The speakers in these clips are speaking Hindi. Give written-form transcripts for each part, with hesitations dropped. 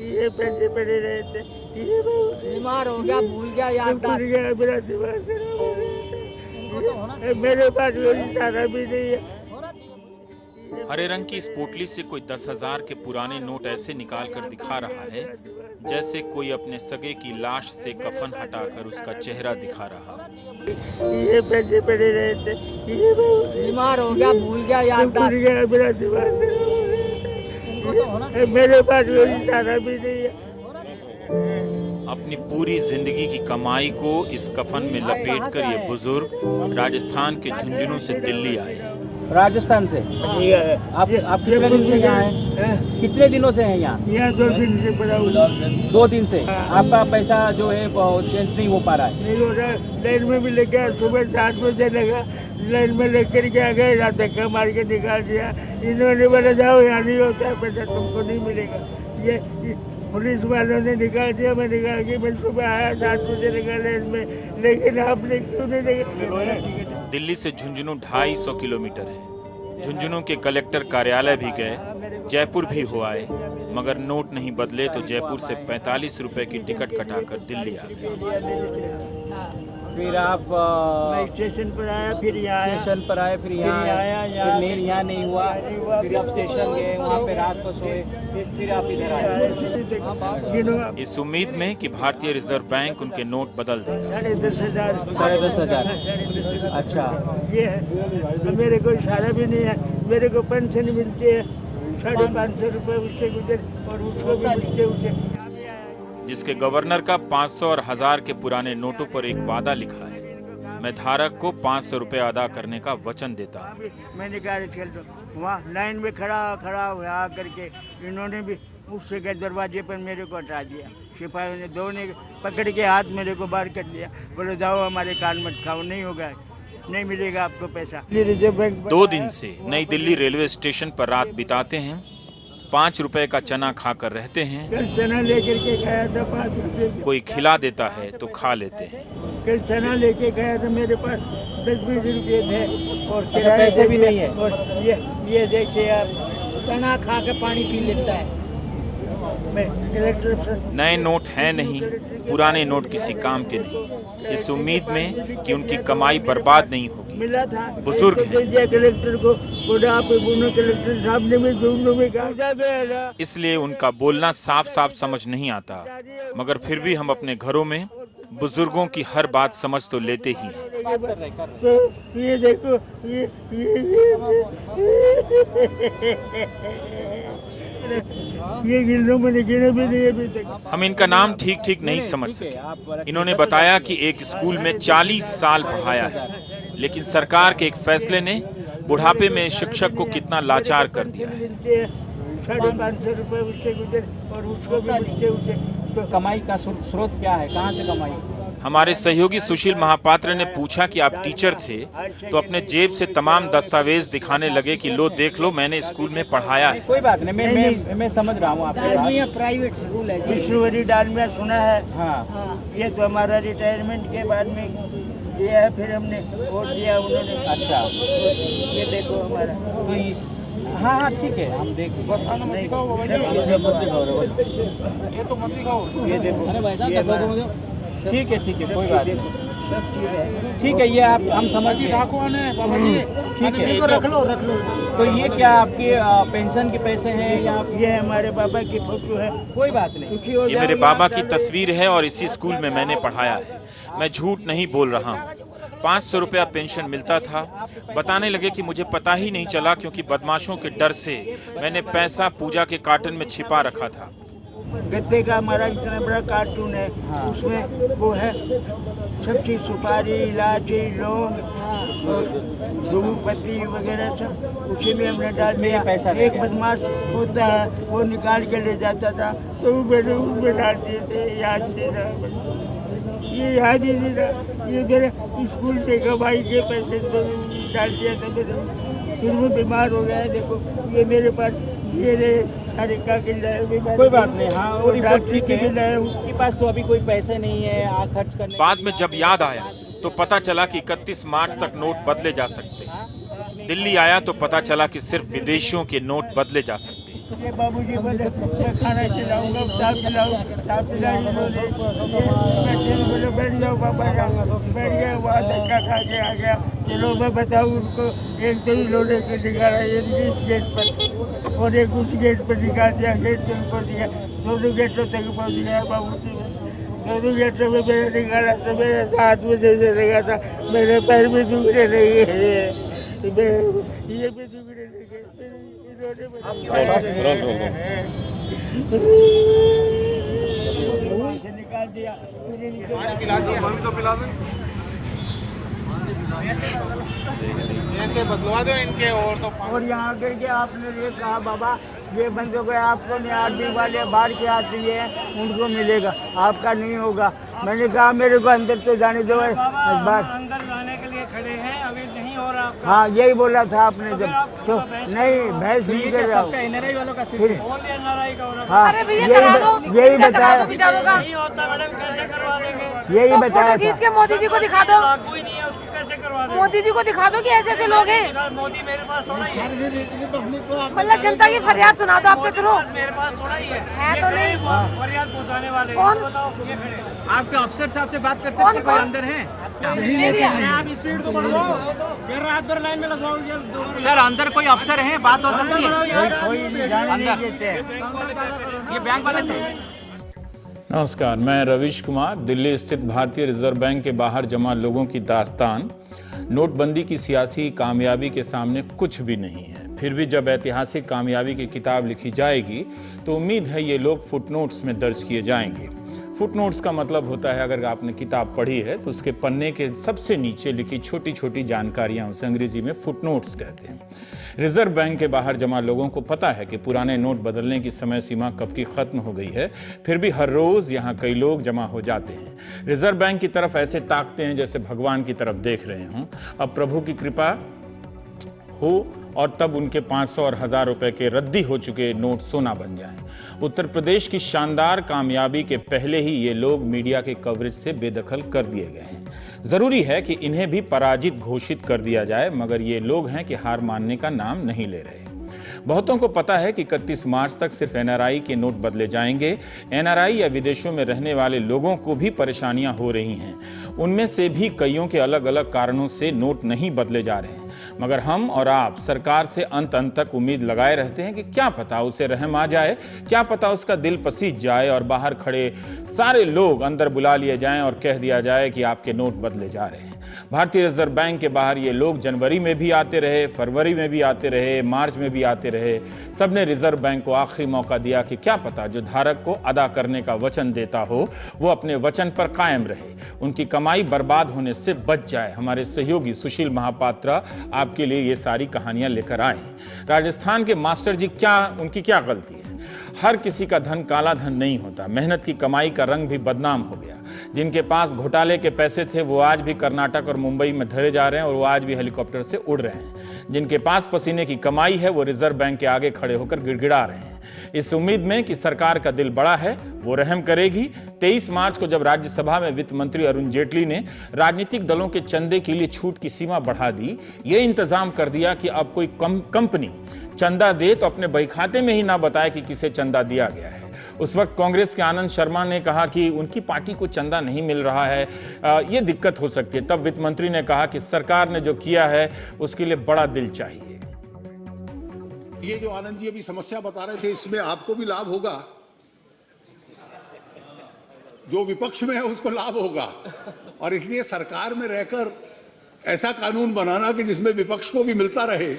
ये पैसे पड़े रहे थे, ये बीमार हो गया, भूल गया, याद भूल गया, मेरा दिमाग खराब हो गया। मेरे पास कोई सारा भी नहीं है। हरे रंग की इस पोटली से कोई 10,000 के पुराने नोट ऐसे निकाल कर दिखा रहा है जैसे कोई अपने सगे की लाश से कफन हटाकर उसका चेहरा दिखा रहा हो। ये पैसे पड़े रहे थे, ये बीमार हो गया, भूल गया, याद भूल गया, मेरा दिमाग खराब हो गया। मेरे पास कोई सारा भी नहीं है। अपनी पूरी जिंदगी की कमाई को इस कफन में लपेटकर ये बुजुर्ग राजस्थान के झुंझुनू से दिल्ली आए। राजस्थान से? आप कितने दिन से यहाँ हैं? कितने दिनों से हैं यहाँ? यहाँ 2 दिन से पड़ा हुआ। 2 दिन से आपका पैसा जो है चेंज नहीं हो पा रहा है? नहीं हो रहा। लाइन में भी लेके सुबह 7 बजे लगा, लाइन में लेकर के आ गए, धक्का मार के निकाल दिया। इन्होंने बोला जाओ, यहाँ नहीं होता है पैसा, तुमको नहीं मिलेगा। ये पुलिस वालों ने निकाल दिया। मैं निकाल के मैं सुबह आया, 7 बजे निकाले इसमें, लेकिन आपने क्यों नहीं निकाला? दिल्ली से झुंझुनू 250 किलोमीटर है। झुंझुनू के कलेक्टर कार्यालय भी गए, जयपुर भी हो आए, मगर नोट नहीं बदले तो जयपुर से 45 रुपए की टिकट कटाकर दिल्ली आ गए। फिर आप स्टेशन पर आया, फिर यहाँ स्टेशन पर आए, फिर यहाँ आया, फिर यहाँ नहीं हुआ, फिर आप स्टेशन गए, वहाँ पे रात को सोए, फिर आप इधर आए इस उम्मीद में कि भारतीय रिजर्व बैंक उनके नोट बदल देगा। 10,500। 10,500। अच्छा, ये है तो मेरे को इशारा भी नहीं है। मेरे को पेंशन मिलती है 550 रुपए, उससे गुजर और उसको भी मिलते उसे। जिसके गवर्नर का 500 और 1000 के पुराने नोटों पर एक वादा लिखा है, मैं धारक को 500 रुपए अदा करने का वचन देता हूँ। मैं निकाल चल दो, वहाँ लाइन में खड़ा हुआ आकर के इन्होंने भी उससे के दरवाजे पर मेरे को हटा दिया। सिपाहियों ने 2 ने पकड़ के हाथ मेरे को बाहर कर दिया, बोले जाओ हमारे कान मत खाओ, नहीं होगा, नहीं मिलेगा आपको पैसा। रिजर्व बैंक 2 दिन से नई दिल्ली रेलवे स्टेशन पर रात बिताते हैं, 5 रुपए का चना खाकर रहते हैं। कल चना लेकर के खाया था 5 रुपए। कोई खिला देता है तो खा लेते हैं। कल चना लेके गया था, मेरे पास 10-20 रुपए थे और पैसे भी नहीं है। और ये देखिए आप, चना खा के पानी पी लेता है। नए नोट हैं नहीं, पुराने नोट किसी काम के नहीं। इस उम्मीद में कि उनकी कमाई बर्बाद नहीं होगी, मिला था बुजुर्ग हैं। कलेक्टर को कलेक्टर साहब ने भी ढूंढने में कहा, इसलिए उनका बोलना साफ साफ समझ नहीं आता, मगर फिर भी हम अपने घरों में बुजुर्गों की हर बात समझ तो लेते ही हैं। तो ये देखो, ये गिनों मैंने गिने भी नहीं अभी तक। हम इनका नाम ठीक ठीक नहीं समझ सके। इन्होंने बताया कि एक स्कूल में 40 साल पढ़ाया है, लेकिन सरकार के एक फैसले ने बुढ़ापे में शिक्षक को कितना लाचार कर दिया है। 550 रुपए उससे गुजर और उसको भी मिलते उसे। तो कमाई का स्रोत क्या है, कहाँ से कमाई? हमारे सहयोगी सुशील महापात्र ने पूछा कि आप टीचर थे तो अपने जेब से तमाम दस्तावेज दिखाने लगे कि लो देख लो, मैंने स्कूल में पढ़ाया है। कोई बात नहीं, मैं समझ रहा हूँ आपकी बात। प्राइवेट स्कूल है। विष्णुवरी डालमिया सुना है? हाँ, ये तो हमारा रिटायरमेंट के बाद में ये है, फिर हमने वोट दिया उन्होंने। अच्छा, ये देखो हमारा। हाँ हाँ ठीक है, हम देख ये देखो, ठीक है, कोई बात नहीं, ठीक है, ये आप हम समझ गए। ठीक है, रख लो। तो ये क्या आपके पेंशन के पैसे हैं या? ये हमारे पापा की फोटो है। कोई बात नहीं, ये मेरे बाबा की तस्वीर है और इसी स्कूल में मैंने पढ़ाया है। मैं झूठ नहीं बोल रहा हूँ। 500 रुपया पेंशन मिलता था। बताने लगे कि मुझे पता ही नहीं चला क्योंकि बदमाशों के डर से मैंने पैसा पूजा के कार्टन में छिपा रखा था। गत्ते का हमारा इतना बड़ा कार्टून है। हाँ। उसमें वो है सब चीज, सुपारी, इलायची, लौंग, धूपपत्ती वगैरह सब उसी में हमने डाल दिया। पैसा एक बदमाश होता है, वो निकाल के ले जाता था, तो मैंने उसमें डाल दिए थे। याद नहीं रहा, ये याद ही नहीं रहा। ये मेरे स्कूल के कमाई के पैसे तो डाल दिया था मैंने। फिर वो बीमार हो गया है। देखो ये मेरे पास ये सारे कागज लाए। कोई बात नहीं। हाँ, वो रिपोर्ट ठीक है। लाए। उसके पास तो अभी कोई पैसे नहीं है खर्च करने। बाद में जब याद आया तो पता चला कि 31 मार्च तक नोट बदले जा सकते हैं। दिल्ली आया तो पता चला कि सिर्फ विदेशियों के नोट बदले जा सकते हैं। ये बाबूजी बोले मैं खाना खिलाऊंगा, साफ पिलाऊंगी बोले। बोले बैठ जाओ पापा, बैठ गया, वहाँ धक्का खा के आ गया। चलो मैं बताऊँ उनको, एक तो ही लोले के दिखा रहा है इस गेट पर, और एक उस गेट पर दिखा दिया, गेट के ऊपर दिया, दोनों गेटों तक पहुँच गया बाबूजी। दोनों गेटों में मैंने दिखा रहा था, मेरे हाथ में जैसे लगा था, मेरे पैर में दुखने लगे, ये भी दुखने लगे, इन्होंने निकाल दिया, मम्मी तो पिला दो, ऐसे बदलवा दो इनके। और यहाँ करके आपने ये कहा बाबा ये बंद हो गया, आपको नहीं, आरती वाले बाहर के आती है उनको मिलेगा, आपका नहीं होगा। मैंने कहा मेरे को अंदर तो जाने दो, बात अंदर जाने के लिए खड़े हैं, अभी नहीं हो रहा आपका। हाँ यही बोला था आपने जब, तो नहीं भैंस नहीं कर रहा हूँ, एनआरआई वालों का फिर एनआरआई का हो रहा है। हाँ अरे भैया करा दो, यही बताया, नहीं होता मैडम, कैसे करवा देंगे? यही तो बताया फोटो खींच था। के मोदी जी को दिखा दो, लागू ही नहीं है, उसको कैसे करवा देंगे? मोदी जी को दिखा दो कि ऐसे ऐसे लोग हैं। मोदी मेरे पास थोड़ा ही है, मतलब जनता की फरियाद सुना दो आपके थ्रू, मेरे पास थोड़ा ही है। है तो नहीं। फरियाद पहुँचाने वाले कौन? बताओ, ये खड़े आपके अफसर साहब से बात करते कौन हैं, कोई कौन? अंदर है? एरिया। आप स्पीड को बढ़ाओ, फिर रात भर लाइन में लगवाओ। सर अंदर कोई अफसर है, बात हो सकती है? कोई जाने नहीं देते। ये बैंक वाले थे। नमस्कार, मैं रवीश कुमार। दिल्ली स्थित भारतीय रिजर्व बैंक के बाहर जमा लोगों की दास्तान नोटबंदी की सियासी कामयाबी के सामने कुछ भी नहीं है। फिर भी जब ऐतिहासिक कामयाबी की किताब लिखी जाएगी तो उम्मीद है ये लोग फुटनोट्स में दर्ज किए जाएंगे। फुटनोट्स का मतलब होता है, अगर आपने किताब पढ़ी है तो उसके पन्ने के सबसे नीचे लिखी छोटी छोटी जानकारियां, उसे अंग्रेजी में फुटनोट्स कहते हैं। रिजर्व बैंक के बाहर जमा लोगों को पता है कि पुराने नोट बदलने की समय सीमा कब की खत्म हो गई है, फिर भी हर रोज यहां कई लोग जमा हो जाते हैं। रिजर्व बैंक की तरफ ऐसे ताकते हैं जैसे भगवान की तरफ देख रहे हों। अब प्रभु की कृपा हो और तब उनके 500 और 1000 रुपए के रद्दी हो चुके नोट सोना बन जाएं। उत्तर प्रदेश की शानदार कामयाबी के पहले ही ये लोग मीडिया के कवरेज से बेदखल कर दिए गए हैं। जरूरी है कि इन्हें भी पराजित घोषित कर दिया जाए, मगर ये लोग हैं कि हार मानने का नाम नहीं ले रहे। बहुतों को पता है कि 31 मार्च तक सिर्फ एनआरआई के नोट बदले जाएंगे। एनआरआई या विदेशों में रहने वाले लोगों को भी परेशानियां हो रही हैं। उनमें से भी कईयों के अलग अलग कारणों से नोट नहीं बदले जा रहे हैं, मगर हम और आप सरकार से अंत तक उम्मीद लगाए रहते हैं कि क्या पता उसे रहम आ जाए, क्या पता उसका दिल पसीज जाए और बाहर खड़े सारे लोग अंदर बुला लिए जाएं और कह दिया जाए कि आपके नोट बदले जा रहे हैं। भारतीय रिजर्व बैंक के बाहर ये लोग जनवरी में भी आते रहे, फरवरी में भी आते रहे, मार्च में भी आते रहे। सबने रिजर्व बैंक को आखिरी मौका दिया कि क्या पता जो धारक को अदा करने का वचन देता हो वो अपने वचन पर कायम रहे, उनकी कमाई बर्बाद होने से बच जाए। हमारे सहयोगी सुशील महापात्रा आपके लिए ये सारी कहानियां लेकर आए। राजस्थान के मास्टर जी, उनकी क्या गलती है? हर किसी का धन काला धन नहीं होता। मेहनत की कमाई का रंग भी बदनाम हो गया। जिनके पास घोटाले के पैसे थे वो आज भी कर्नाटक और मुंबई में धरे जा रहे हैं और वो आज भी हेलीकॉप्टर से उड़ रहे हैं। जिनके पास पसीने की कमाई है वो रिजर्व बैंक के आगे खड़े होकर गिड़गिड़ा रहे हैं, इस उम्मीद में कि सरकार का दिल बड़ा है, वो रहम करेगी। 23 मार्च को जब राज्यसभा में वित्त मंत्री अरुण जेटली ने राजनीतिक दलों के चंदे के लिए छूट की सीमा बढ़ा दी, ये इंतजाम कर दिया कि अब कोई कंपनी चंदा दे तो अपने बही खाते में ही ना बताए कि किसे चंदा दिया गया है। उस वक्त कांग्रेस के आनंद शर्मा ने कहा कि उनकी पार्टी को चंदा नहीं मिल रहा है, ये दिक्कत हो सकती है। तब वित्त मंत्री ने कहा कि सरकार ने जो किया है उसके लिए बड़ा दिल चाहिए। ये जो आनंद जी अभी समस्या बता रहे थे, इसमें आपको भी लाभ होगा, जो विपक्ष में है उसको लाभ होगा, और इसलिए सरकार में रहकर ऐसा कानून बनाना कि जिसमें विपक्ष को भी मिलता रहे।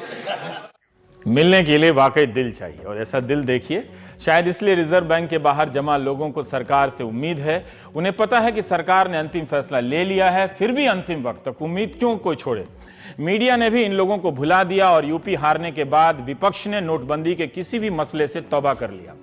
मिलने के लिए वाकई दिल चाहिए, और ऐसा दिल देखिए। शायद इसलिए रिजर्व बैंक के बाहर जमा लोगों को सरकार से उम्मीद है। उन्हें पता है कि सरकार ने अंतिम फैसला ले लिया है, फिर भी अंतिम वक्त तक उम्मीद क्यों कोई छोड़े। मीडिया ने भी इन लोगों को भुला दिया और यूपी हारने के बाद विपक्ष ने नोटबंदी के किसी भी मसले से तौबा कर लिया।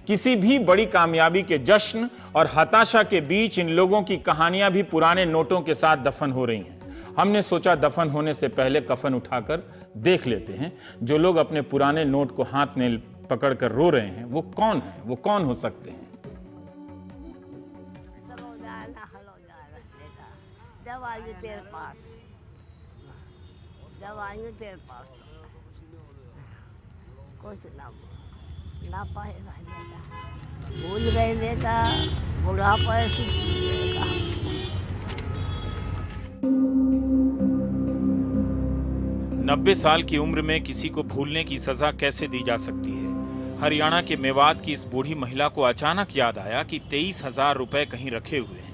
किसी भी बड़ी कामयाबी के जश्न और हताशा के बीच इन लोगों की कहानियां भी पुराने नोटों के साथ दफन हो रही हैं। हमने सोचा दफन होने से पहले कफन उठाकर देख लेते हैं। जो लोग अपने पुराने नोट को हाथ में पकड़कर रो रहे हैं वो कौन है, वो कौन हो सकते हैं? जब आएंगे तेरे पास, जब आएंगे तेरे पास कुछ ना ना पाएगा बेटा, भूल गए बेटा, बुढ़ापा ऐसी चीज है। 90 साल की उम्र में किसी को भूलने की सजा कैसे दी जा सकती है? हरियाणा के मेवात की इस बूढ़ी महिला को अचानक याद आया कि 23,000 रुपए कहीं रखे हुए हैं।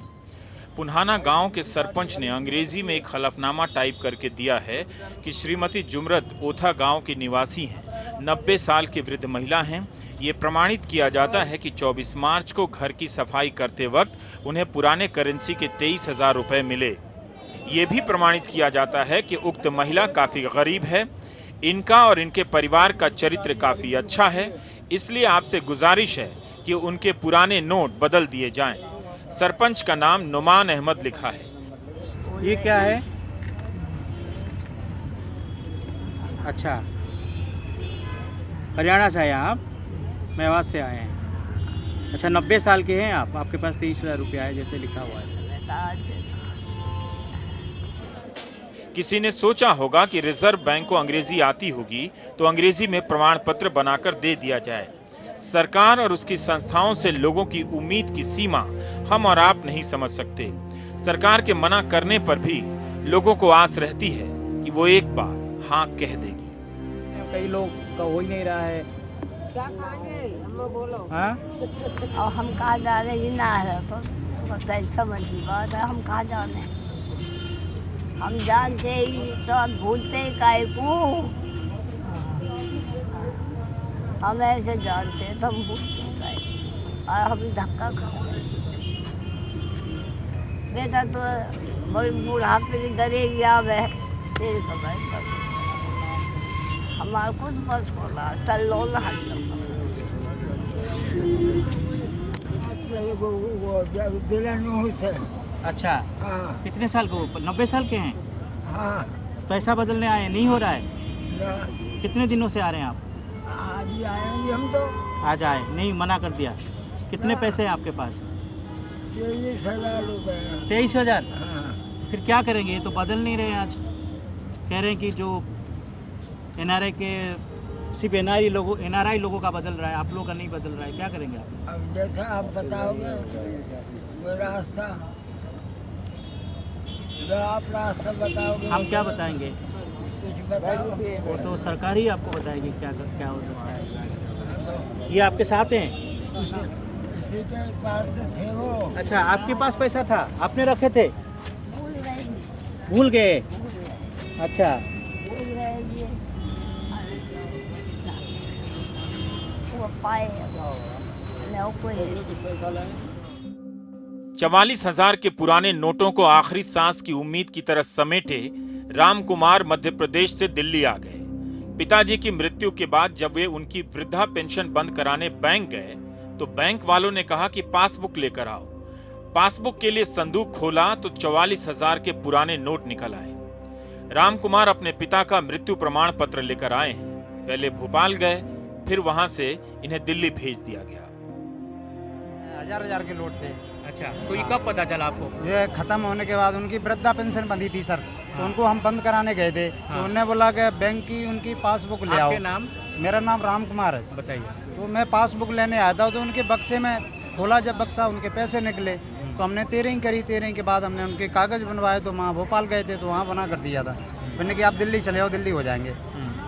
पुन्हाना गांव के सरपंच ने अंग्रेजी में एक हलफनामा टाइप करके दिया है कि श्रीमती जुमरत ओथा गांव की निवासी हैं, 90 साल की वृद्ध महिला हैं। ये प्रमाणित किया जाता है कि 24 मार्च को घर की सफाई करते वक्त उन्हें पुराने करेंसी के 23,000 रुपए मिले। ये भी प्रमाणित किया जाता है कि उक्त महिला काफी गरीब है, इनका और इनके परिवार का चरित्र काफी अच्छा है, इसलिए आपसे गुजारिश है कि उनके पुराने नोट बदल दिए जाएं। सरपंच का नाम नुमान अहमद लिखा है। ये क्या है? अच्छा, हरियाणा से आए आप? मेवात से आए हैं। अच्छा, 90 साल के हैं आप, आपके पास 23,000 रुपया है जैसे लिखा हुआ है। किसी ने सोचा होगा कि रिजर्व बैंक को अंग्रेजी आती होगी तो अंग्रेजी में प्रमाण पत्र बनाकर दे दिया जाए। सरकार और उसकी संस्थाओं से लोगों की उम्मीद की सीमा हम और आप नहीं समझ सकते। सरकार के मना करने पर भी लोगों को आस रहती है कि वो एक बार हाँ कह देगी। कई लोग का हो ही नहीं रहा है। क्या खाएंगे हम बोलो? हाँ? और हम कहाँ जा रहे हैं? ना है तो समझ की बात है, हम कहाँ जाने? हम जानते ही तो हम भूलते ही काहे को? हम ऐसे जानते तो हम भूलते काहे को? और हम धक्का खा रहे। बेटा तो बड़ी बुढ़ापे की डरेगी अब है, तेरे कमाई कर हमारा कुछ बस खोला चल लो ना अच्छा, हाँ कितने साल को? 90 साल के हैं? हाँ पैसा बदलने आए, नहीं हो रहा है? ना, कितने दिनों से आ रहे हैं आप? आज ही आएंगे हम तो। आज आए, नहीं मना कर दिया। कितने पैसे हैं आपके पास? 23,000 रुपए। 23,000? हाँ फिर क्या करेंगे? ये तो बदल नहीं रहे आज। कह रहे हैं कि जो एनआरआई के सिर्फ एनआरआई लोगों का बदल रहा है, आप लोगों का नहीं बदल रहा है, क्या करेंगे आप? अब जैसा आप बताओगे वो रास्ता, जो आप रास्ता बताओगे हम क्या बताएंगे? कुछ बताओ। वो तो सरकार ही आपको बताएगी क्या क्या हो सकता है। ये आपके साथ हैं? इसी के पास थे वो। अच्छा, आपके पास पैसा था, आपने रखे थे? भूल गए, भूल गए? भूल गए, अच्छा, भूल गए ये। वो पाए न कोई 44,000 के पुराने नोटों को आखिरी सांस की उम्मीद की तरह समेटे राम कुमार मध्य प्रदेश से दिल्ली आ गए। पिताजी की मृत्यु के बाद जब वे उनकी वृद्धा पेंशन बंद कराने बैंक गए तो बैंक वालों ने कहा कि पासबुक लेकर आओ। पासबुक के लिए संदूक खोला तो 44,000 के पुराने नोट निकल आए। राम कुमार अपने पिता का मृत्यु प्रमाण पत्र लेकर आए हैं। पहले भोपाल गए, फिर वहां से इन्हें दिल्ली भेज दिया गया। हजार के नोट थे। अच्छा, तो ये कब पता चला आपको? ये खत्म होने के बाद उनकी वृद्धा पेंशन बंधी थी सर, तो उनको हम बंद कराने गए थे। तो उन्होंने बोला कि बैंक की उनकी पासबुक ले आओ। आपके नाम? मेरा नाम राम कुमार है। बताइए। तो मैं पासबुक लेने आया था, तो उनके बक्से में खोला, जब बक्सा उनके पैसे निकले तो हमने तेरही करी। तेरही के बाद हमने उनके कागज बनवाए, तो वहाँ भोपाल गए थे तो वहाँ बना कर दिया था। मैंने कि आप दिल्ली चले आओ, दिल्ली हो जाएंगे।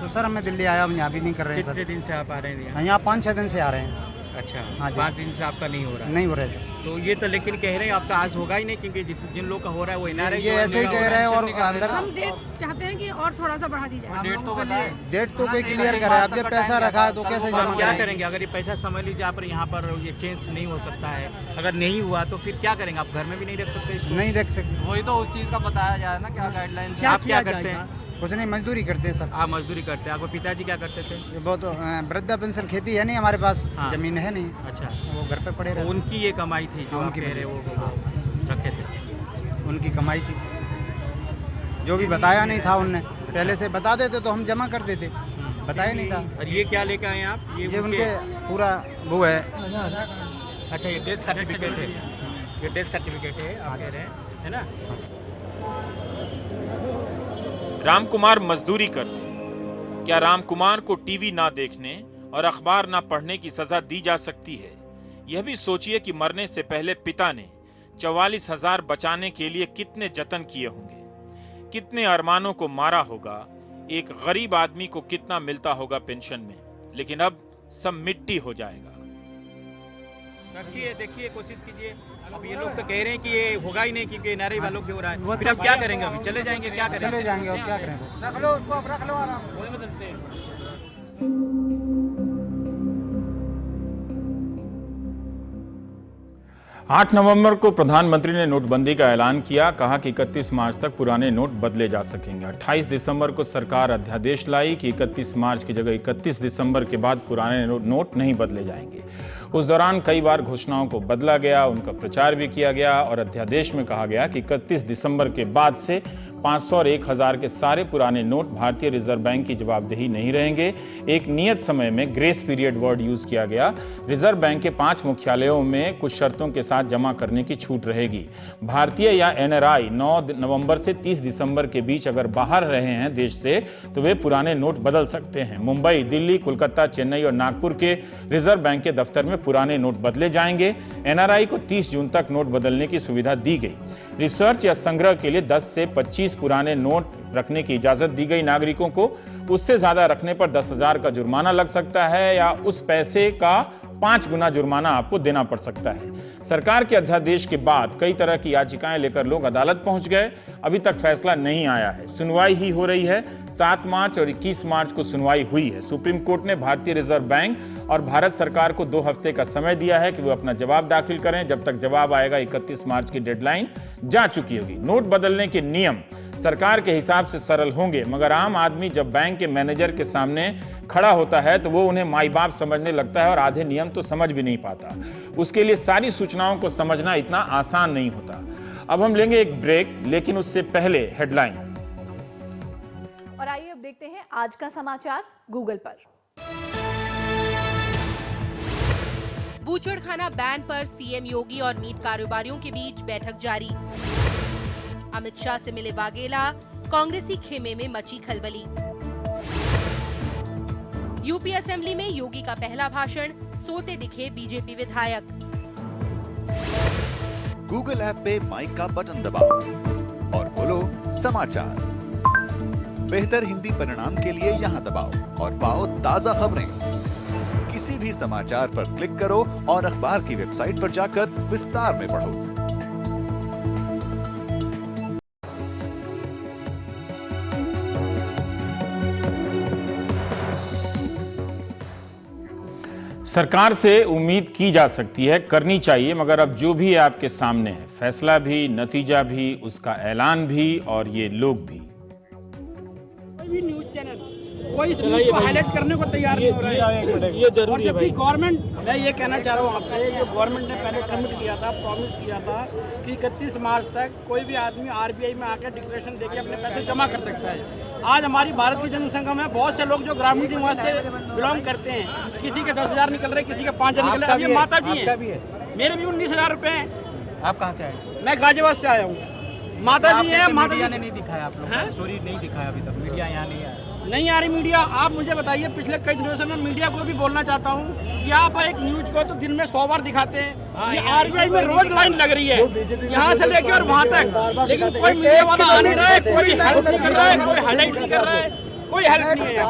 तो सर मैं दिल्ली आया, हम यहाँ भी नहीं कर रहे हैं सर। कितने दिन से आप आ रहे हैं? यहाँ 5-6 दिन से आ रहे हैं। अच्छा, हाँ जी। 5 दिन से आपका नहीं हो रहा है? नहीं हो रहे थे। तो ये तो लेकिन कह रहे हैं आपका आज होगा ही नहीं, क्योंकि जिन लोग का हो रहा है वो एनआरआई ये ऐसे ही कह रहे हैं। और अंदर हम डेट चाहते हैं कि और थोड़ा सा बढ़ा दी जाए। डेट तो बताए। डेट तो कोई क्लियर करे। अब जब पैसा रखा है तो कैसे जमा क्या करेंगे? करेंगे? अगर ये पैसा समझ लीजिए आप यहाँ पर ये चेंज नहीं हो सकता है, अगर नहीं हुआ तो फिर क्या करेंगे? आप घर में भी नहीं रख सकते इसको? नहीं रख सकते। वही तो उस चीज का बताया जाए ना, क्या गाइडलाइन। आप क्या करते हैं? कुछ नहीं, मजदूरी करते हैं सर। आप मजदूरी करते हैं। आपके पिताजी क्या करते थे? ये बहुत वृद्धा पेंशन, खेती है नहीं हमारे पास। हाँ। जमीन है नहीं, अच्छा, वो घर पे पड़े तो रहते। उनकी ये कमाई थी जो हाँ, आप उनकी कह रहे वो रखे थे? उनकी कमाई थी, जो भी बताया नहीं था उनने। पहले से बता देते तो हम जमा कर देते, बताया नहीं था। और ये क्या लेकर आए आप? ये उनके पूरा वो है। अच्छा, ये डेथ सर्टिफिकेट है। ये डेथ सर्टिफिकेट है आप कह रहे हैं, है ना? रामकुमार मजदूरी करते। क्या रामकुमार को टीवी ना देखने और अखबार न पढ़ने की सजा दी जा सकती है। यह भी सोचिए कि मरने से पहले पिता ने 44,000 बचाने के लिए कितने जतन किए होंगे, कितने अरमानों को मारा होगा, एक गरीब आदमी को कितना मिलता होगा पेंशन में, लेकिन अब सब मिट्टी हो जाएगा। रखिए, देखिए, कोशिश कीजिए। अब ये लोग तो कह रहे हैं कि ये होगा ही नहीं क्योंकि एनआरआई वालों की हो रहा है। फिर अब क्या करेंगे? अभी चले जाएंगे? क्या करेंगे? चले जाएंगे और क्या करेंगे? रख लो उसको, अब रख लो आराम। वही बदलते हैं। 8 नवंबर को प्रधानमंत्री ने नोटबंदी का ऐलान किया। कहा कि 31 मार्च तक पुराने नोट बदले जा सकेंगे। 28 दिसंबर को सरकार अध्यादेश लाई कि 31 मार्च की जगह 31 दिसंबर के बाद पुराने नोट नहीं बदले जाएंगे। उस दौरान कई बार घोषणाओं को बदला गया, उनका प्रचार भी किया गया और अध्यादेश में कहा गया कि 31 दिसंबर के बाद से 500 और 1000 के सारे पुराने नोट भारतीय रिजर्व बैंक की जवाबदेही नहीं रहेंगे। एक नियत समय में ग्रेस पीरियड वर्ड यूज किया गया। रिजर्व बैंक के 5 मुख्यालयों में कुछ शर्तों के साथ जमा करने की छूट रहेगी। भारतीय या एनआरआई 9 नवंबर से 30 दिसंबर के बीच अगर बाहर रहे हैं देश से तो वे पुराने नोट बदल सकते हैं। मुंबई, दिल्ली, कोलकाता, चेन्नई और नागपुर के रिजर्व बैंक के दफ्तर में पुराने नोट बदले जाएंगे। एनआरआई को 30 जून तक नोट बदलने की सुविधा दी गई। रिसर्च या संग्रह के लिए 10 से 25 पुराने नोट रखने की इजाजत दी गई नागरिकों को। उससे ज्यादा रखने पर 10,000 का जुर्माना लग सकता है या उस पैसे का 5 गुना जुर्माना आपको देना पड़ सकता है। सरकार के अध्यादेश के बाद कई तरह की याचिकाएं लेकर लोग अदालत पहुंच गए। अभी तक फैसला नहीं आया है, सुनवाई ही हो रही है। 7 मार्च और 21 मार्च को सुनवाई हुई है। सुप्रीम कोर्ट ने भारतीय रिजर्व बैंक और भारत सरकार को 2 हफ्ते का समय दिया है कि वो अपना जवाब दाखिल करें। जब तक जवाब आएगा 31 मार्च की डेडलाइन जा चुकी होगी। नोट बदलने के नियम सरकार के हिसाब से सरल होंगे, मगर आम आदमी जब बैंक के मैनेजर के सामने खड़ा होता है तो वो उन्हें माई बाप समझने लगता है और आधे नियम तो समझ भी नहीं पाता। उसके लिए सारी सूचनाओं को समझना इतना आसान नहीं होता। अब हम लेंगे एक ब्रेक, लेकिन उससे पहले हेडलाइन। और आइए अब देखते हैं आज का समाचार गूगल पर। बूचड़खाना बैन पर सीएम योगी और मीट कारोबारियों के बीच बैठक जारी। अमित शाह से मिले वाघेला, कांग्रेसी खेमे में मची खलबली। यूपी असेंबली में योगी का पहला भाषण, सोते दिखे बीजेपी विधायक। गूगल ऐप पे माइक का बटन दबाओ और बोलो समाचार। बेहतर हिंदी परिणाम के लिए यहां दबाओ और पाओ ताजा खबरें। किसी भी समाचार पर क्लिक करो और अखबार की वेबसाइट पर जाकर विस्तार में पढ़ो। सरकार से उम्मीद की जा सकती है, करनी चाहिए, मगर अब जो भी आपके सामने है, फैसला भी, नतीजा भी, उसका ऐलान भी और ये लोग भी। कोई भी न्यूज चैनल कोई इस न्यूज को हाईलाइट करने को तैयार नहीं हो रहा है। ये जरूरी है भाई। गवर्नमेंट, मैं ये कहना चाह रहा हूँ आपसे, जो गवर्नमेंट ने पहले कमिट किया था, प्रॉमिस किया था कि 31 मार्च तक कोई भी आदमी आरबीआई में आकर डिक्लेरेशन देके अपने पैसे जमा कर सकता है। आज हमारी भारत की जनसंख्या में बहुत से लोग जो ग्रामीण समाज से बिलोंग करते हैं, किसी के 10,000 निकल रहे, किसी के 5,000 निकल रहे। अब ये माता जी है, मेरे भी 19,000 रुपए हैं। आप कहाँ से आए? मैं गाजियाबाद से आया हूँ। माता जी है, माता जी ने नहीं दिखाया, आप लोग स्टोरी नहीं दिखाया अभी तक, मीडिया यहाँ नहीं आया। नहीं आ रही मीडिया। आप मुझे बताइए, पिछले कई दिनों से मैं मीडिया को भी बोलना चाहता हूँ कि आप एक न्यूज को तो दिन में 100 बार दिखाते हैं। ये आरबीआई में रोज लाइन लग रही है, यहाँ से लेकर और वहाँ तक, लेकिन कोई मीडिया वाला आ नहीं रहा है, कोई हेल्प नहीं कर रहा है, कोई हाईलाइट नहीं कर रहा है, कोई हेल्प नहीं है।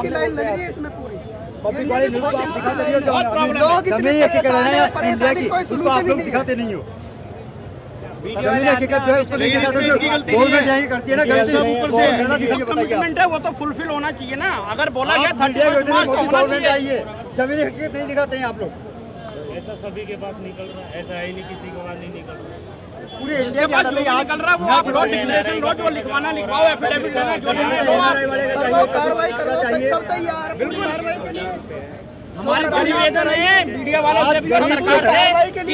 बहुत प्रॉब्लम है। दिखाते नहीं हो। कमिटमेंट है वो तो फुलफिल होना चाहिए ना। अगर बोला गया 31 मार्च तो होना चाहिए। जमीन हकीकत नहीं दिखाते हैं आप लोग। ऐसा सभी के पास निकल रहा है, ऐसा है नहीं किसी के पास नहीं निकल रहा। पूरे इंडिया के पास जो निकल रहा है वो आप लो, डिक्लेरेशन लो, जो लिखवाना लिखवाओ, एफिडेविट देना, जो कार्रवाई करना चाहिए। बिल्कुल हमारे निवेदन है मीडिया वालों से भी, सरकार से,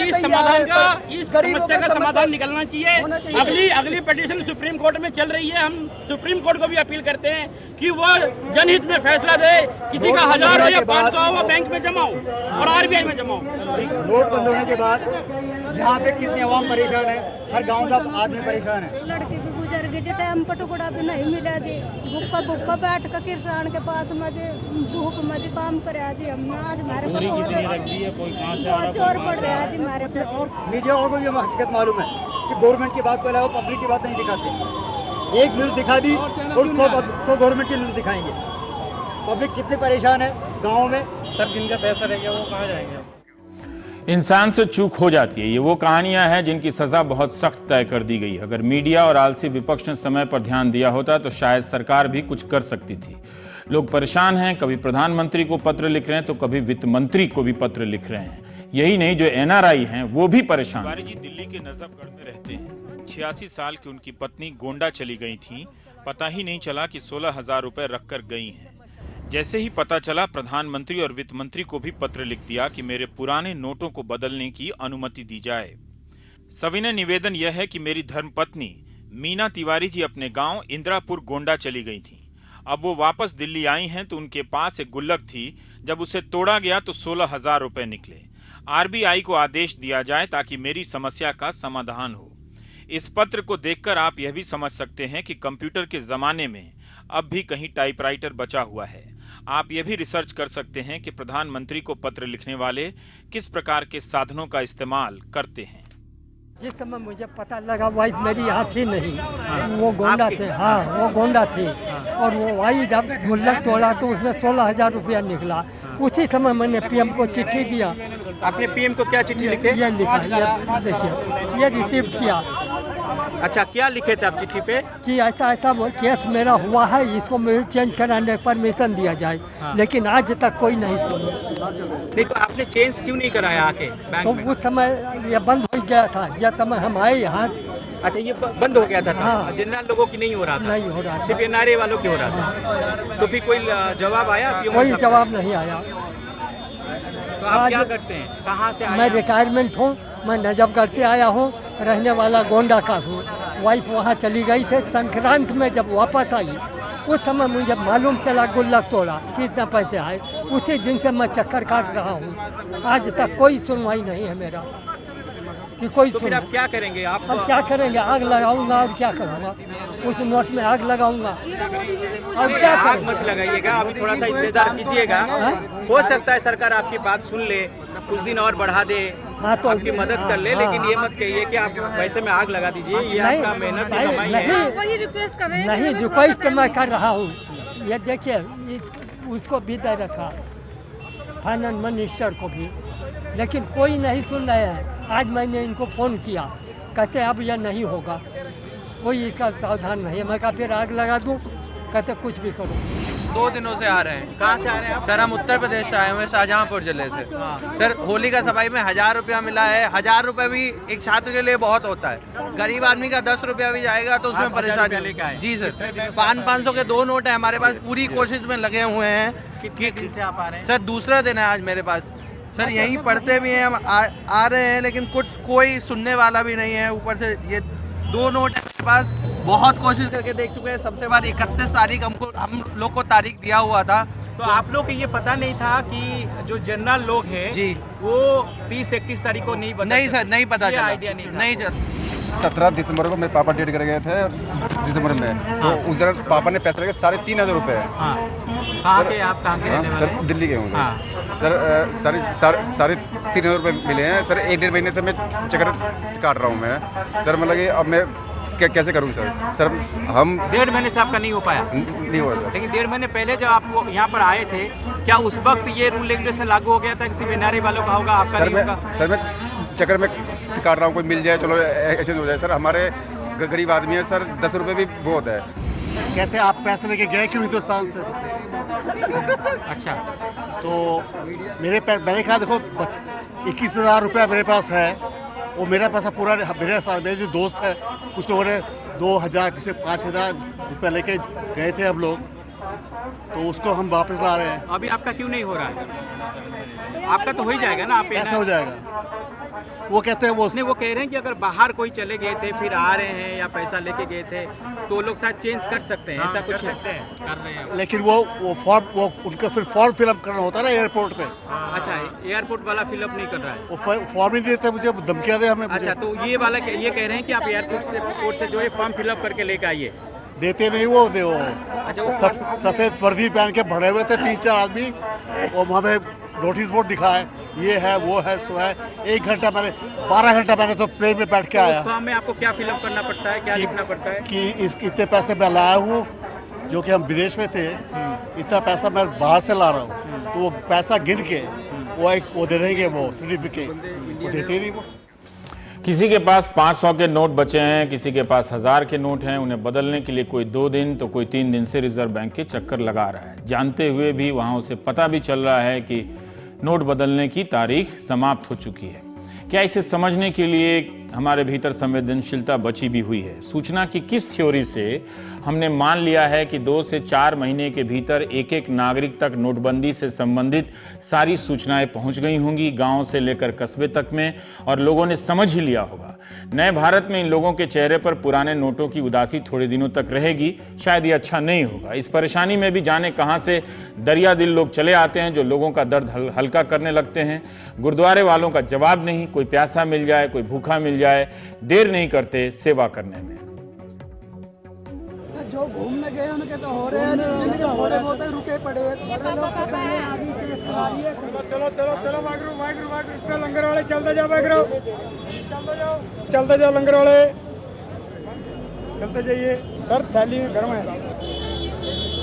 इस समाधान का, इस समस्या का समाधान निकलना चाहिए। अगली पिटीशन सुप्रीम कोर्ट में चल रही है। हम सुप्रीम कोर्ट को भी अपील करते हैं कि वो जनहित में फैसला दे। किसी का 1000 हो या 500 हो, वो बैंक में जमा हो और आरबीआई में जमा हो। नोट बंद होने के बाद यहाँ पे कितने आवाम परेशान है, हर गाँव का आदमी परेशान है। लड़के भी गुजर गए जैसे हम टुकड़ा भी नहीं मिला जी, भूखा भूखा बैठ कर किसान के पास मजे धूप मजे काम करे जी। हम आज हमारे चोरी कितनी रखी है, कोई कहाँ से आ रहा है, चोर पड़ रहा है जी हमारे पे। और मीडिया वालों को ये हकीकत मालूम है कि गवर्नमेंट की बात पहले वो पब्लिक की बात नहीं दिखाते। एक न्यूज दिखा दी और 100 गवर्नमेंट की न्यूज दिखाएंगे। पब्लिक कितनी परेशान है गाँव में। सर जिनका पैसा रह गया वो कहाँ जाएंगे? इंसान से चूक हो जाती है। ये वो कहानियां हैं जिनकी सजा बहुत सख्त तय कर दी गई। अगर मीडिया और आलसी विपक्ष ने समय पर ध्यान दिया होता तो शायद सरकार भी कुछ कर सकती थी। लोग परेशान हैं, कभी प्रधानमंत्री को पत्र लिख रहे हैं तो कभी वित्त मंत्री को भी पत्र लिख रहे हैं। यही नहीं, जो एनआरआई हैं वो भी परेशान। तिवारी जी दिल्ली के नजफगढ़ में रहते हैं। 86 साल की उनकी पत्नी गोंडा चली गई थी। पता ही नहीं चला कि 16,000 रुपए रखकर गई हैं। जैसे ही पता चला, प्रधानमंत्री और वित्त मंत्री को भी पत्र लिख दिया कि मेरे पुराने नोटों को बदलने की अनुमति दी जाए। सविनय निवेदन यह है कि मेरी धर्मपत्नी मीना तिवारी जी अपने गांव इंदिरापुर गोंडा चली गई थी। अब वो वापस दिल्ली आई हैं तो उनके पास एक गुल्लक थी। जब उसे तोड़ा गया तो 16,000 रुपए निकले। आरबीआई को आदेश दिया जाए ताकि मेरी समस्या का समाधान हो। इस पत्र को देखकर आप यह भी समझ सकते हैं कि कंप्यूटर के जमाने में अब भी कहीं टाइपराइटर बचा हुआ है। आप यह भी रिसर्च कर सकते हैं कि प्रधानमंत्री को पत्र लिखने वाले किस प्रकार के साधनों का इस्तेमाल करते हैं। जिस समय मुझे पता लगा वाइफ मेरी यहाँ थी नहीं, वो गोंडा थे। हाँ, वो गोंडा थी और वो आई जब गुल्लक तोड़ा तो उसमें 16,000 रुपया निकला। उसी समय मैंने पीएम को चिट्ठी दिया। आपने पीएम को क्या चिट्ठी लिखे? ये लिखा, ये देखिए, ये रिसीव किया। अच्छा, क्या लिखे थे आप चिट्ठी पे? कि ऐसा ऐसा वो केस मेरा हुआ है, इसको मुझे चेंज कराने परमिशन दिया जाए। लेकिन आज तक कोई नहीं सुना। नहीं तो आपने चेंज क्यों नहीं कराया आके बैंक में? तो उस समय ये बंद हो गया था। जब समय हम आए यहाँ। अच्छा, ये बंद हो गया था। हाँ। जनरल लोगों की नहीं हो रहा था? नहीं हो रहा था, सिर्फ एनआरए वालों की हो रहा था। तो फिर कोई जवाब आया? कोई जवाब नहीं आया। तो आप क्या करते हैं, कहाँ से आए? मैं रिटायरमेंट हूँ, मैं नजफगढ़ से आया हूँ, रहने वाला गोंडा का हूँ। वाइफ वहाँ चली गई थे। संक्रांत में जब वापस आई उस समय मुझे मालूम चला गुल्लक तोड़ा, कितना पैसे आए। उसी दिन से मैं चक्कर काट रहा हूँ। आज तक कोई सुनवाई नहीं है मेरा कि कोई। तो फिर आप क्या करेंगे? आप अब क्या करेंगे? आग लगाऊंगा और क्या करूँगा? उस नोट में आग लगाऊंगा और क्या? आग मत लगाइएगा, अभी थोड़ा सा इंतजार कीजिएगा। हो सकता है सरकार आपकी बात सुन ले, कुछ दिन और बढ़ा दे, तो आपकी मदद कर ले। लेकिन ये मत कहिए कि आप पैसे में आग लगा दीजिए। ये आपका मेहनत की कमाई है। नहीं, रिक्वेस्ट मैं कर रहा हूँ। ये देखिए, उसको भी दे रखा, फाइनेंस मिनिस्टर को भी, लेकिन कोई नहीं सुन रहे हैं। आज मैंने इनको फोन किया, कहते अब यह नहीं होगा, कोई इसका सावधान नहीं है। मैं कहा फिर आग लगा दूं? कहते कुछ भी करो। 2 दिनों से आ रहे हैं। कहाँ से आ रहे हैं आप? सर हम उत्तर प्रदेश से आए हुए, शाहजहांपुर जिले से। सर होली का सफाई में 1,000 रुपया मिला है। 1,000 रुपया भी एक छात्र के लिए बहुत होता है। गरीब आदमी का 10 रुपया भी जाएगा तो उसमें परेशानी लेके आए। जी सर, 500 के 2 नोट है हमारे पास। पूरी कोशिश में लगे हुए हैं। कितने दिन से आप आ रहे हैं? सर दूसरा दिन है आज मेरे पास। सर यहीं पढ़ते भी हैं हम, आ रहे हैं, लेकिन कोई सुनने वाला भी नहीं है। ऊपर से ये 2 नोट है मेरे पास। बहुत कोशिश करके देख चुके हैं। सबसे बार 31 तारीख हम लोग को तारीख दिया हुआ था। तो आप लोग को ये पता नहीं था कि जो जनरल लोग हैं जी वो 30-31 तारीख को नहीं बता? नहीं सर, नहीं पता चला। आइडिया नहीं था। 17 दिसंबर को मेरे पापा डेट कर गए थे दिसंबर में। तो उस दिन पापा ने पैसे लगे 3,500 रुपए। कहाँ के आप? कहाँ के? सर दिल्ली के हूँ। सर 3,500 रुपए मिले हैं सर। 1-1.5 महीने से मैं चक्कर काट रहा हूँ मैं सर। मतलब कि अब मैं कैसे करूँ सर? सर हम 1.5 महीने से आपका नहीं हो पाया? नहीं हुआ सर। लेकिन 1.5 महीने पहले जब आप यहाँ पर आए थे, क्या उस वक्त ये रूल रेगुलेशन लागू हो गया था कि सिर्फ एनआरआई वालों का होगा, आपका नहीं होगा? सर मैं चक्कर में काट रहा हूँ, कोई मिल जाए चलो एक्सचेंज हो जाए। सर हमारे गरीब आदमी है सर, 10 रुपए भी बहुत है। कहते आप पैसे लेके गए क्यों हिंदुस्तान से? अच्छा, तो मैंने कहा देखो 21,000 रुपया मेरे पास है, वो मेरा पैसा पूरा मेरे जो दोस्त है कुछ लोगों ने 2,000 किसी 5,000 रुपया लेके गए थे हम लोग, तो उसको हम वापस ला रहे हैं। अभी आपका क्यों नहीं हो रहा है? आपका तो हो ही जाएगा ना? आप कैसे हो जाएगा? वो कहते हैं वो नहीं, वो कह रहे हैं कि अगर बाहर कोई चले गए थे फिर आ रहे हैं या पैसा लेके गए थे तो लोग शायद चेंज कर सकते हैं, ऐसा कुछ कर रहे हैं। लेकिन वो फॉर्म वो उनका फिर फॉर्म फिलअप करना होता है ना एयरपोर्ट पे। अच्छा, एयरपोर्ट वाला फिलअप नहीं कर रहा है, वो फॉर्म ही देते, मुझे धमकियां दे हमें। अच्छा, तो ये वाला ये कह रहे हैं कि आप एयरपोर्ट से जो है फॉर्म फिलअप करके लेके आइए। देते नहीं वो सफेद वर्दी पहन के भरे हुए थे 3-4 आदमी, और हमें नोटिस बोर्ड दिखा है, ये है वो है सो है। 1 घंटा मैंने 12 घंटा मैंने तो प्लेन में बैठ के आया। उस फॉर्म में आपको क्या फिलअप करना पड़ता है, क्या लिखना पड़ता है? कि इतने पैसे मैं लाया हूँ, जो कि हम विदेश में थे, इतना पैसा मैं बाहर से ला रहा हूँ, तो वो पैसा गिन के वो दे देंगे, वो सर्टिफिकेट वो देते नहीं वो। किसी के पास 500 के नोट बचे हैं, किसी के पास 1000 के नोट हैं, उन्हें बदलने के लिए कोई 2 दिन तो कोई 3 दिन से रिजर्व बैंक के चक्कर लगा रहा है, जानते हुए भी वहां उसे पता भी चल रहा है कि नोट बदलने की तारीख समाप्त हो चुकी है। क्या इसे समझने के लिए हमारे भीतर संवेदनशीलता बची भी हुई है? सूचना की किस थ्योरी से हमने मान लिया है कि 2 से 4 महीने के भीतर एक नागरिक तक नोटबंदी से संबंधित सारी सूचनाएं पहुंच गई होंगी, गांव से लेकर कस्बे तक में, और लोगों ने समझ ही लिया होगा। नए भारत में इन लोगों के चेहरे पर पुराने नोटों की उदासी थोड़े दिनों तक रहेगी, शायद ये अच्छा नहीं होगा। इस परेशानी में भी जाने कहां से दरिया दिल लोग चले आते हैं जो लोगों का दर्द हल्का करने लगते हैं। गुरुद्वारे वालों का जवाब नहीं, कोई प्यासा मिल जाए, कोई भूखा मिल जाए, देर नहीं करते सेवा करने में। जो घूमने गए उनके तो हो रहे हैं, जिनके थोड़े बहुत रुके पड़े हैं। चलो चलो चलो वागरू इसका लंगर वाले चलते जाओ, चलते जाओ लंगर वाले, चलते जाइए सर, थैली घर में।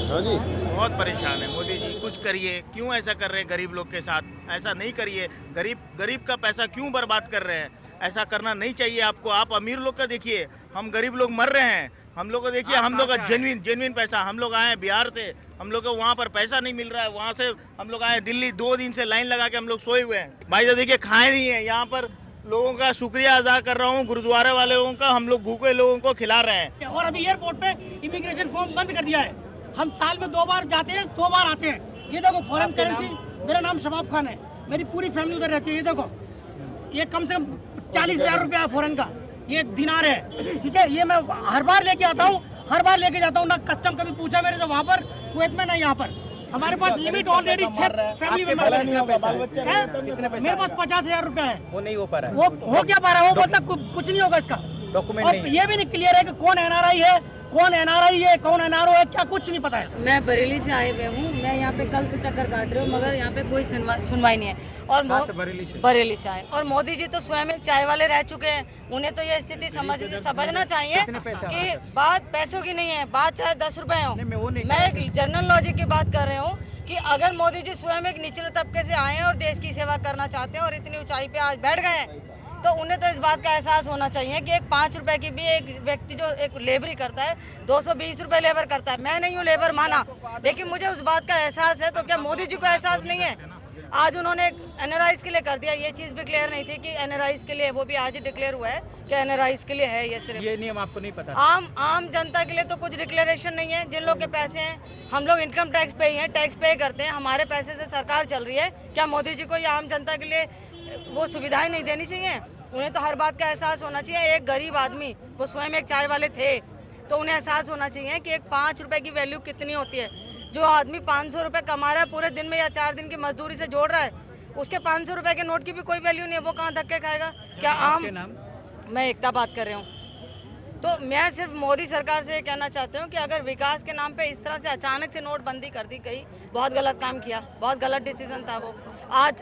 हाँ जी, बहुत परेशान है मोदी जी, कुछ करिए। क्यों ऐसा कर रहे हैं गरीब लोग के साथ? ऐसा नहीं करिए, गरीब का पैसा क्यों बर्बाद कर रहे हैं? ऐसा करना नहीं चाहिए आपको। आप अमीर लोग का देखिए, हम गरीब लोग मर रहे हैं। हम लोग को देखिए, हम लोग का जेन्युइन पैसा, हम लोग आए बिहार से, हम लोग को वहाँ पर पैसा नहीं मिल रहा है, वहाँ से हम लोग आए दिल्ली, 2 दिन से लाइन लगा के हम लोग सोए हुए हैं। भाई तो देखिए खाए नहीं है, यहाँ पर लोगों का शुक्रिया अदा कर रहा हूँ, गुरुद्वारे वाले लोगों का, हम लोग भूखे लोगों को खिला रहे हैं। और अभी एयरपोर्ट पे इमिग्रेशन फॉर्म बंद कर दिया है, हम साल में 2 बार जाते हैं, 2 बार आते हैं। ये देखो फॉरेन करेंसी, मेरा नाम शबाब खान है, मेरी पूरी फैमिली उधर रहती है। ये देखो, ये कम से कम 40,000 रुपया फॉरेन का, ये दिनार है, ठीक है। ये मैं हर बार लेके आता हूँ, हर बार लेके जाता हूँ, ना कस्टम कभी पूछा मेरे से वहाँ पर कुवैत में, ना यहाँ पर। हमारे पास लिमिट ऑलरेडी 6 फैमिली मेंबर है, मेरे पास 50,000 रुपया है। वो नहीं हो पा रहा है, वो हो क्या पा रहा है? वो बोलता कुछ नहीं होगा इसका डॉक्यूमेंट और नहीं। ये भी नहीं क्लियर है कि कौन एनआरआई है, कौन एनआरआई है, कौन एनआरओ है, क्या कुछ नहीं पता है। मैं बरेली से आए हुए हूँ, मैं यहाँ पे कल से चक्कर काट रही हूँ, मगर यहाँ पे कोई सुनवाई नहीं है। और बरेली से आए, और मोदी जी तो स्वयं एक चाय वाले रह चुके हैं, उन्हें तो ये स्थिति समझना चाहिए कि बात पैसों की नहीं है, बात चाहे 10 रुपए हो। मैं एक जनरल लॉजिक की बात कर रही हूँ कि अगर मोदी जी स्वयं एक निचले तबके से आए हैं और देश की सेवा करना चाहते हैं और इतनी ऊंचाई पे आज बैठ गए हैं, तो उन्हें तो इस बात का एहसास होना चाहिए कि एक 5 रुपए की भी एक व्यक्ति जो एक लेबरी करता है, 220 रुपए लेबर करता है। मैं नहीं हूँ लेबर माना, लेकिन मुझे उस बात का एहसास है, तो क्या मोदी जी को एहसास नहीं है? आज उन्होंने एनआरआईज के लिए कर दिया, ये चीज भी क्लियर नहीं थी कि एनआरआईज के लिए, वो भी आज ही डिक्लेयर हुआ है कि एनआरआईज के लिए है ये सिर्फ। ये नियम आपको नहीं पता? आम जनता के लिए तो कुछ डिक्लेरेशन नहीं है। जिन लोग के पैसे हैं, हम लोग इनकम टैक्स पे ही हैं, टैक्स पे करते हैं, हमारे पैसे से सरकार चल रही है। क्या मोदी जी को ये आम जनता के लिए वो सुविधाएं नहीं देनी चाहिए? उन्हें तो हर बात का एहसास होना चाहिए। एक गरीब आदमी, वो स्वयं एक चाय वाले थे, तो उन्हें एहसास होना चाहिए कि एक 5 रुपए की वैल्यू कितनी होती है। जो आदमी 500 रुपए कमा रहा है पूरे दिन में या 4 दिन की मजदूरी से जोड़ रहा है, उसके 500 रुपए के नोट की भी कोई वैल्यू नहीं है। वो कहाँ धक्के खाएगा? क्या आम? मैं एकता बात कर रही हूँ। तो मैं सिर्फ मोदी सरकार से ये कहना चाहती हूँ कि अगर विकास के नाम पे इस तरह से अचानक से नोटबंदी कर दी गई, बहुत गलत काम किया, बहुत गलत डिसीजन था वो। आज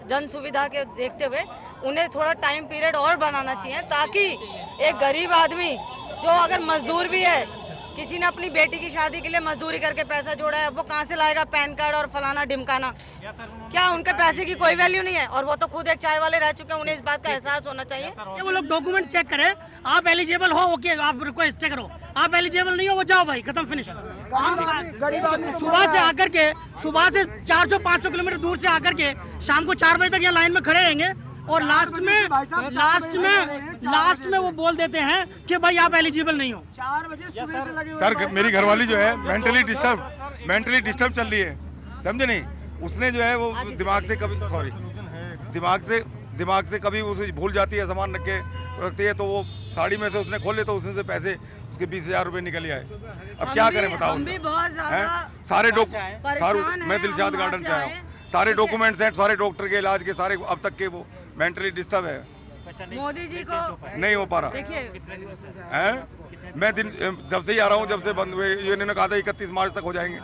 जन सुविधा के देखते हुए उन्हें थोड़ा टाइम पीरियड और बनाना चाहिए, ताकि एक गरीब आदमी जो अगर मजदूर भी है, किसी ने अपनी बेटी की शादी के लिए मजदूरी करके पैसा जोड़ा है, वो कहाँ से लाएगा पैन कार्ड और फलाना ढिमकाना? क्या उनके पैसे की कोई वैल्यू नहीं है? और वो तो खुद एक चाय वाले रह चुके हैं, उन्हें इस बात का एहसास होना चाहिए। वो लोग डॉक्यूमेंट चेक करें, आप एलिजिबल हो, ओके, आप रिक्वेस्ट चेक करो। आप एलिजिबल नहीं हो, वो जाओ भाई, खत्म, फिनिश। सुबह से आकर के, सुबह से 400-500 किलोमीटर दूर से आकर के शाम को 4 बजे तक यहाँ लाइन में खड़े रहेंगे, और लास्ट में वो बोल देते हैं कि भाई आप एलिजिबल नहीं हो। 4 बजे सर, मेरी घरवाली जो है मेंटली डिस्टर्ब चल रही है, समझे नहीं? उसने जो है वो दिमाग से दिमाग से कभी उसे भूल जाती है, सामान रखती है, तो वो साड़ी में से उसने खोले तो उसमें से पैसे उसके 20,000 रुपए निकल आए। अब क्या करें बताओ? हम भी बहुत ज्यादा सारे परेशान हैं, मैं दिलशाद हम गार्डन से आया चाहें। हूँ, सारे डॉक्यूमेंट्स हैं, सारे डॉक्टर के इलाज के सारे अब तक के, वो मेंटली डिस्टर्ब है, मोदी जी को नहीं हो पा रहा है। मैं जब से ही आ रहा हूँ, जब से बंद हुए, इन्होंने कहा था 31 मार्च तक हो जाएंगे।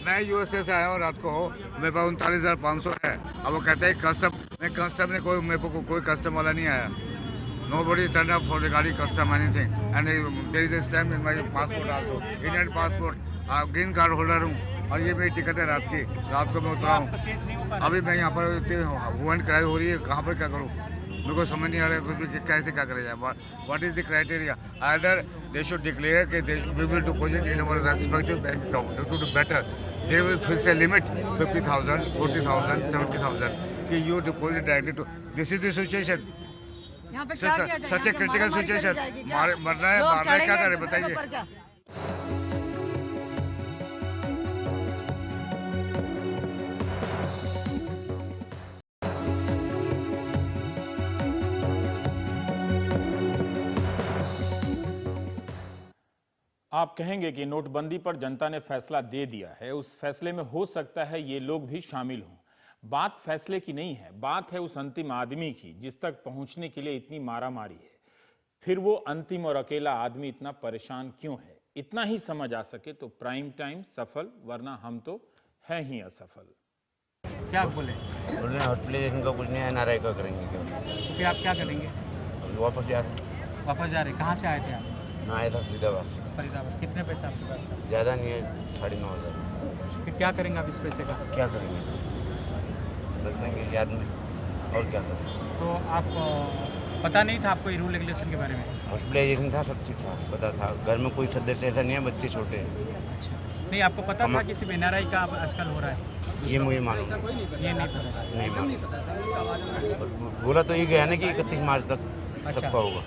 मैं यूएसए से आया हूँ रात को, मेरे पास 39,500 है। अब वो कहते हैं कस्टम ने मेरे को कोई कस्टम वाला नहीं आया। Nobody turned up for regarding custom anything, and there is a stamp in my passport also, Indian passport, green card holder हूँ, और ये मेरी टिकट है रात को मैं उतरा हूँ। अभी मैं यहाँ पर वुमेन क्राइम हो रही है, कहाँ पर क्या करूँ? मेरे को समझ नहीं आ रहा है कुछ कैसे क्या करा जाए। What is the criteria? Either they should declare कि we will deposit in our respective bank account to do better. They will fix a limit 50,000, 40,000, 70,000 कि you deposit directly to. This is the situation, such a critical situation. मरना है क्या करें बताइए? आप कहेंगे कि नोटबंदी पर जनता ने फैसला दे दिया है, उस फैसले में हो सकता है ये लोग भी शामिल हों। बात फैसले की नहीं है, बात है उस अंतिम आदमी की जिस तक पहुंचने के लिए इतनी मारामारी है। फिर वो अंतिम और अकेला आदमी इतना परेशान क्यों है? इतना ही समझ आ सके तो प्राइम टाइम सफल, वरना हम तो हैं ही असफल। क्या बोले? हॉस्पिटलाइजेशन का कुछ नहीं, एनआरआई का करेंगे। क्या तो फिर आप क्या करेंगे? वापस जा रहे हैं। वापस जा रहे? कहाँ से आए थे आप? मैं आया था फरीदाबाद। फरीदाबाद। कितने पैसे आपके पास था? ज़्यादा नहीं है, 9,500। फिर क्या करेंगे आप इस पैसे का? क्या करेंगे? रख देंगे याद में, और क्या करेंगे? तो आप पता नहीं था आपको ये रूल रेगुलेशन के बारे में? हॉस्पिटलाइजेशन था, सब चीज़ था, पता था। घर में कोई सदस्य ऐसा नहीं है, बच्चे छोटे हैं। अच्छा, नहीं आपको पता था कि सिर्फ एनआरआई का आजकल हो रहा है? ये मुझे मालूम ये नहीं पता? नहीं मालूम। बोला तो ये गया ना कि 31 मार्च तक सबका होगा।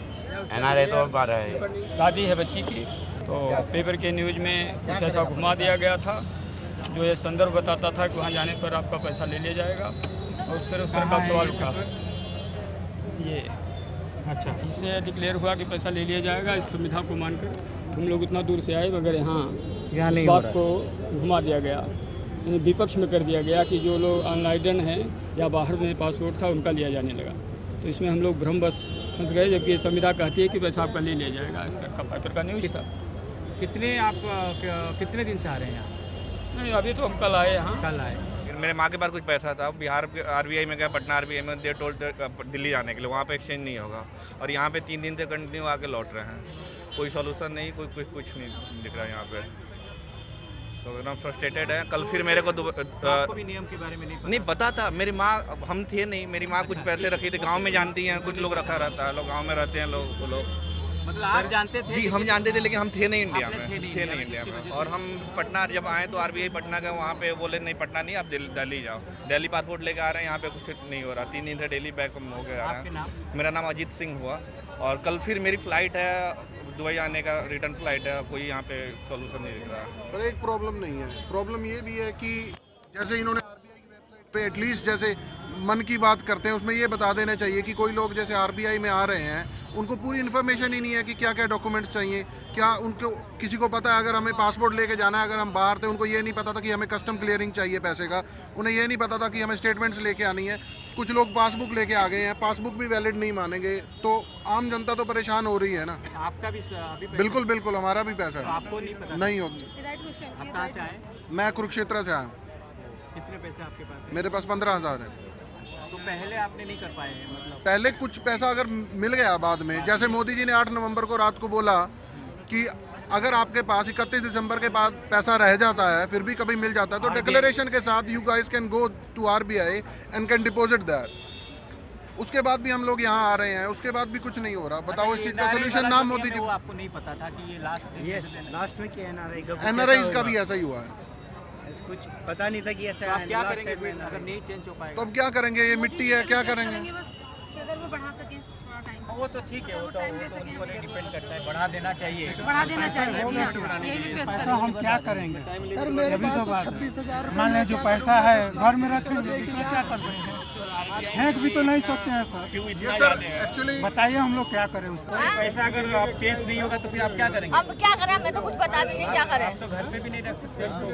एनआरआई तो अब आ रहा है। शादी है बच्ची की, तो पेपर के न्यूज में कुछ ऐसा घुमा दिया गया था जो ये संदर्भ बताता था कि वहाँ जाने पर आपका पैसा ले लिया जाएगा, और उस तरह का सवाल उठा। ये अच्छा इसे डिक्लेयर हुआ कि पैसा ले लिया जाएगा। इस सुविधा को मानकर हम लोग उतना दूर से आए, मगर यहाँ नहीं बात को घुमा दिया गया, विपक्ष में कर दिया गया कि जो लोग अनलाइडेंड हैं या बाहर में पासपोर्ट था उनका लिया जाने लगा। तो इसमें हम लोग भ्रमवश फंस गए, जबकि संविधा कहती है कि पैसा आपका ले लिया जाएगा। इसका पेपर का न्यूज था। कितने आप कितने दिन से आ रहे हैं यहाँ? नहीं, अभी तो हम कल आए यहाँ। कल आए। मेरे माँ के पास कुछ पैसा था, बिहार आरबीआई में गया, पटना आरबीआई में, दे टोल दिल्ली जाने के लिए, वहाँ पे एक्सचेंज नहीं होगा, और यहाँ पे 3 दिन से कंटिन्यू आके लौट रहे हैं। कोई सॉल्यूशन नहीं, कुछ नहीं दिख रहा है यहाँ पे, तो एकदम फ्रस्ट्रेटेड है। कल फिर मेरे को आपको भी नियम के बारे में नहीं पता था। मेरी माँ, हम थे नहीं, मेरी माँ कुछ पैसे रखी थी, गाँव में जानती हैं, कुछ लोग रखा रहता है, लोग गाँव में रहते हैं लोग। मतलब आप जानते थे? जी हम जानते थे, लेकिन हम थे नहीं इंडिया में, थे नहीं इंडिया में। और हम पटना जब आए तो आरबीआई पटना गए, वहाँ पे बोले नहीं पटना नहीं, आप दिल्ली जाओ। दिल्ली पासपोर्ट लेके आ रहे हैं, यहाँ पे कुछ नहीं हो रहा। 3 दिन से डेली बैक हम हो गए आ रहे हैं। मेरा नाम अजीत सिंह हुआ, और कल फिर मेरी फ्लाइट है दुबई आने का, रिटर्न फ्लाइट है। कोई यहाँ पे सोल्यूशन नहीं दिख रहा। सर एक प्रॉब्लम नहीं है, प्रॉब्लम ये भी है कि जैसे इन्होंने आरबीआई की वेबसाइट पे एटलीस्ट जैसे मन की बात करते हैं, उसमें ये बता देना चाहिए कि कोई लोग जैसे आरबीआई में आ रहे हैं, उनको पूरी इन्फॉर्मेशन ही नहीं है कि क्या क्या डॉक्यूमेंट्स चाहिए। क्या उनको किसी को पता है अगर हमें पासपोर्ट लेके जाना है, अगर हम बाहर थे, उनको ये नहीं पता था कि हमें कस्टम क्लियरिंग चाहिए पैसे का, उन्हें ये नहीं पता था कि हमें स्टेटमेंट्स लेके आनी है। कुछ लोग पासबुक लेके आ गए हैं, पासबुक भी वैलिड नहीं मानेंगे, तो आम जनता तो परेशान हो रही है ना। आपका भी अभी बिल्कुल बिल्कुल, हमारा भी पैसा है। आपको नहीं पता? नहीं होती। आप कहाँ से आए? मैं कुरुक्षेत्र से आया हूँ। कितने पैसे आपके पास है? मेरे पास 15,000 है। तो पहले आपने नहीं कर पाए हैं? मतलब पहले कुछ पैसा अगर मिल गया बाद में, जैसे मोदी जी ने 8 नवंबर को रात को बोला कि अगर आपके पास 31 दिसंबर के पास पैसा रह जाता है, फिर भी कभी मिल जाता है, तो डिक्लेरेशन के साथ you guys can go to RBI and can deposit that. उसके बाद भी हम लोग यहाँ आ रहे हैं, उसके बाद भी कुछ नहीं हो रहा। बताओ इस चीज का सोल्यूशन ना मोदी जी। आपको नहीं पता था कि ये लास्ट में क्या एनआरआई का भी ऐसा ही हुआ है। कुछ पता नहीं था कि ऐसा। आप क्या करेंगे अगर नहीं चेंज हो पाएगा? तो अब क्या करेंगे? ये मिट्टी है, क्या करेंगे? वो तो ठीक है, वो तो उन पर डिपेंड करता है, बढ़ा देना चाहिए, बढ़ा देना चाहिए जी हाँ, यही रिक्वेस्ट पैसा हम क्या करेंगे सर मेरे अभी तो बात 26,000 मान लें जो पैसा है घर में रखेंगे, दूसरा क्या कर सकते हैं, फेंक भी तो नहीं सकते हैं सर। एक्चुअली बताइए हम लोग क्या करें उसको। पैसा अगर आप चेंज नहीं होगा तो फिर आप क्या करेंगे? अब क्या करें, मैं तो कुछ बता भी नहीं क्या करें। तो घर पे भी नहीं रख सकते उसको।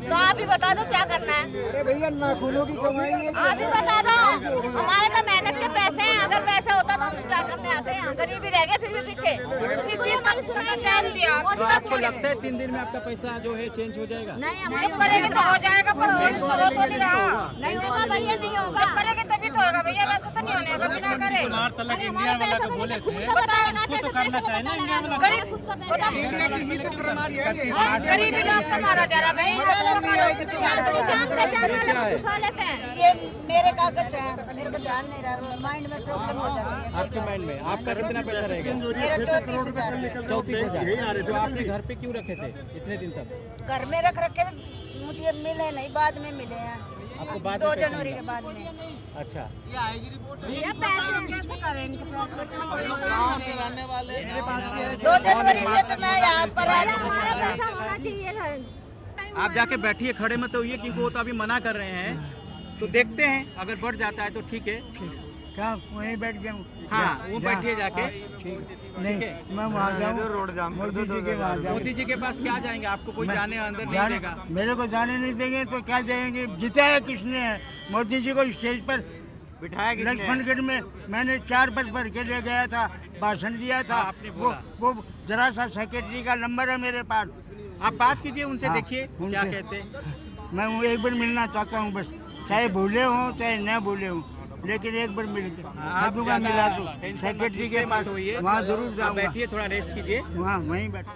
तो आप ही बता दो क्या करना है। अरे भैया नाखूनों की कमाई है। आप ही बता दो, हमारे तो मेहनत के पैसे हैं, अगर पैसा होता तो हम क्या करने आते हैं, गरीबी रह गए फिर भी पीछे। तो आपको लगता है 3 दिन में आपका पैसा जो है चेंज हो जाएगा? नहीं हम करेंगे तो हो जाएगा, पर हो तो नहीं रहा। नहीं होगा भैया, नहीं होगा, करेंगे तभी तो होगा भैया, वैसे तो नहीं होने का बिना करे। मार तलक इंडिया वाला को बोले थे, उसको तो करना चाहिए ना इंडिया वाला। गरीबी लोग को मारा जा रहा है। ये मेरे कागज है, मेरे को ध्यान नहीं रहा, माइंड में प्रॉब्लम हो जाती है। आपके माइंड में आपका कितना पैसा रहेगा? मेरा 34,000। 34,000। तो आपने घर पे क्यों रखे थे इतने दिन तक? घर में रख रखे मुझे मिले नहीं, बाद में मिले हैं आपको बाद 2 में जनवरी के बाद में। अच्छा, ये पैसे कैसे करें 2 जनवरी से तो मैं यहाँ पर आप जाके बैठिए, खड़े मत होइए, क्योंकि वो तो अभी मना कर रहे हैं, तो देखते हैं अगर बढ़ जाता है तो ठीक है। क्या वहीं बैठ जाऊँ? हाँ वो बैठिए जाके। नहीं मैं वहाँ जाऊँ, रोड जाम मोदी जी के वहाँ जाऊँ। मोदी जी के पास क्या जाएंगे? आपको कोई जाने अंदर नहीं देगा। मेरे को जाने नहीं देंगे तो क्या जाएंगे? जिताया किसने है? मोदी जी को स्टेज पर बिठाया लक्ष्मणगढ़ में मैंने 4 पद भर के लिए गया था, भाषण दिया था। वो जरा सा सेक्रेटरी का नंबर है मेरे पास, आप बात कीजिए उनसे। हाँ, देखिए क्या कहते हैं। मैं वो एक बार मिलना चाहता हूँ बस, चाहे भूले हों चाहे न भूले हों, लेकिन एक बार मिल के मिला तो सेक्रेटरी के पास वहाँ जरूर जाऊँगा। बैठिए, थोड़ा रेस्ट कीजिए, वहाँ वहीं बैठा।